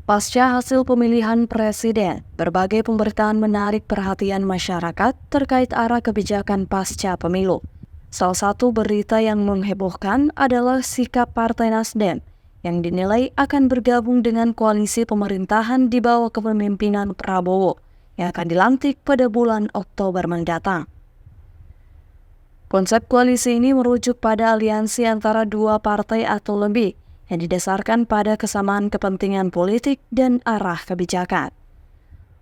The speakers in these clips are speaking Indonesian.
Pasca hasil pemilihan presiden, berbagai pemberitaan menarik perhatian masyarakat terkait arah kebijakan pasca pemilu. Salah satu berita yang menghebohkan adalah sikap Partai Nasdem yang dinilai akan bergabung dengan koalisi pemerintahan di bawah kepemimpinan Prabowo yang akan dilantik pada bulan Oktober mendatang. Konsep koalisi ini merujuk pada aliansi antara dua partai atau lebih yang didasarkan pada kesamaan kepentingan politik dan arah kebijakan.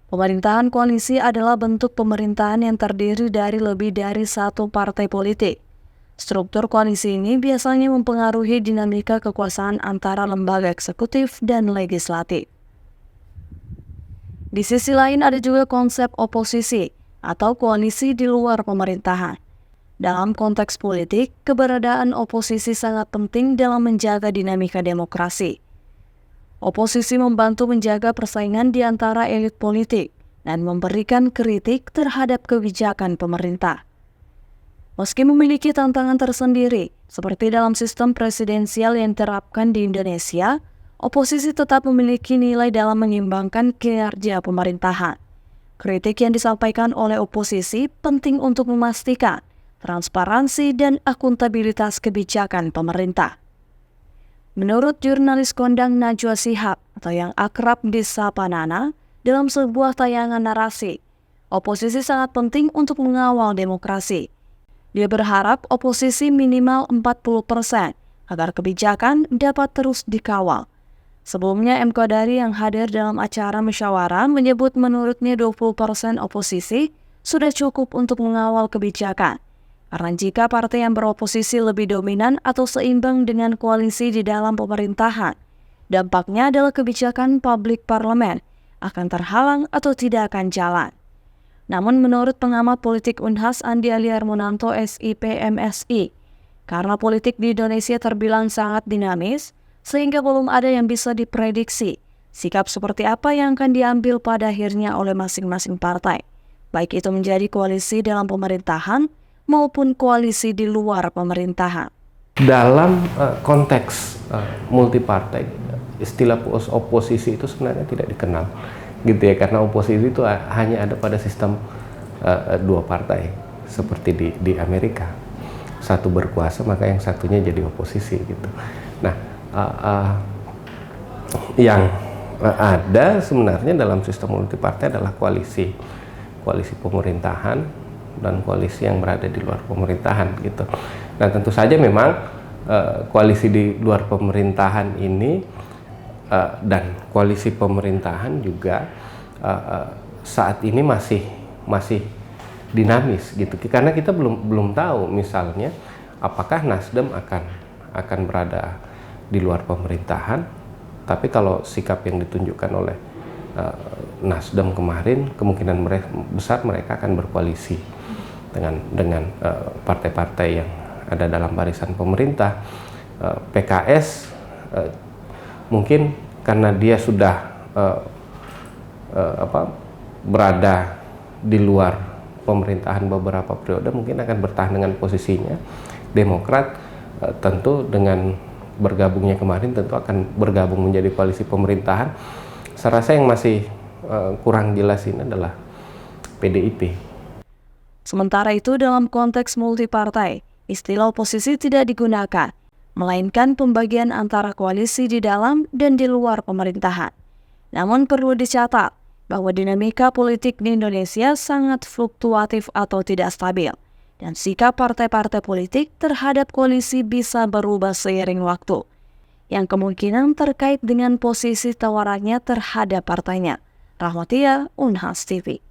Pemerintahan koalisi adalah bentuk pemerintahan yang terdiri dari lebih dari satu partai politik. Struktur koalisi ini biasanya mempengaruhi dinamika kekuasaan antara lembaga eksekutif dan legislatif. Di sisi lain ada juga konsep oposisi atau koalisi di luar pemerintahan. Dalam konteks politik, keberadaan oposisi sangat penting dalam menjaga dinamika demokrasi. Oposisi membantu menjaga persaingan di antara elit politik dan memberikan kritik terhadap kebijakan pemerintah. Meski memiliki tantangan tersendiri, seperti dalam sistem presidensial yang diterapkan di Indonesia, oposisi tetap memiliki nilai dalam mengimbangkan kinerja pemerintahan. Kritik yang disampaikan oleh oposisi penting untuk memastikan transparansi dan akuntabilitas kebijakan pemerintah. Menurut jurnalis kondang Najwa Shihab atau yang akrab disapa Nana, dalam sebuah tayangan narasi, oposisi sangat penting untuk mengawal demokrasi. Dia berharap oposisi minimal 40% agar kebijakan dapat terus dikawal. Sebelumnya M. Kodari yang hadir dalam acara musyawarah menyebut menurutnya 20% oposisi sudah cukup untuk mengawal kebijakan. Karena jika partai yang beroposisi lebih dominan atau seimbang dengan koalisi di dalam pemerintahan, dampaknya adalah kebijakan publik parlemen akan terhalang atau tidak akan jalan. Namun menurut pengamat politik Unhas Andi Aliarmonanto SIP MSI, karena politik di Indonesia terbilang sangat dinamis, sehingga belum ada yang bisa diprediksi sikap seperti apa yang akan diambil pada akhirnya oleh masing-masing partai, baik itu menjadi koalisi dalam pemerintahan maupun koalisi di luar pemerintahan. Dalam konteks multipartai, istilah oposisi itu sebenarnya tidak dikenal, gitu ya, karena oposisi itu hanya ada pada sistem dua partai, seperti di Amerika, satu berkuasa maka yang satunya jadi oposisi, gitu. Nah, yang ada sebenarnya dalam sistem multipartai adalah koalisi pemerintahan dan koalisi yang berada di luar pemerintahan, gitu. Dan tentu saja memang koalisi di luar pemerintahan ini dan koalisi pemerintahan juga saat ini masih dinamis, gitu. Karena kita belum tahu misalnya apakah Nasdem akan berada di luar pemerintahan, tapi kalau sikap yang ditunjukkan oleh Nasdem kemarin, kemungkinan besar mereka akan berkoalisi dengan partai-partai yang ada dalam barisan pemerintah. PKS mungkin karena dia sudah berada di luar pemerintahan beberapa periode, mungkin akan bertahan dengan posisinya. Demokrat tentu dengan bergabungnya kemarin tentu akan bergabung menjadi koalisi pemerintahan. Saya rasa yang masih kurang jelas ini adalah PDIP. Sementara itu dalam konteks multipartai, istilah oposisi tidak digunakan, melainkan pembagian antara koalisi di dalam dan di luar pemerintahan. Namun perlu dicatat bahwa dinamika politik di Indonesia sangat fluktuatif atau tidak stabil, dan sikap partai-partai politik terhadap koalisi bisa berubah seiring waktu, yang kemungkinan terkait dengan posisi tawarannya terhadap partainya. Rahmatia, Unhas TV.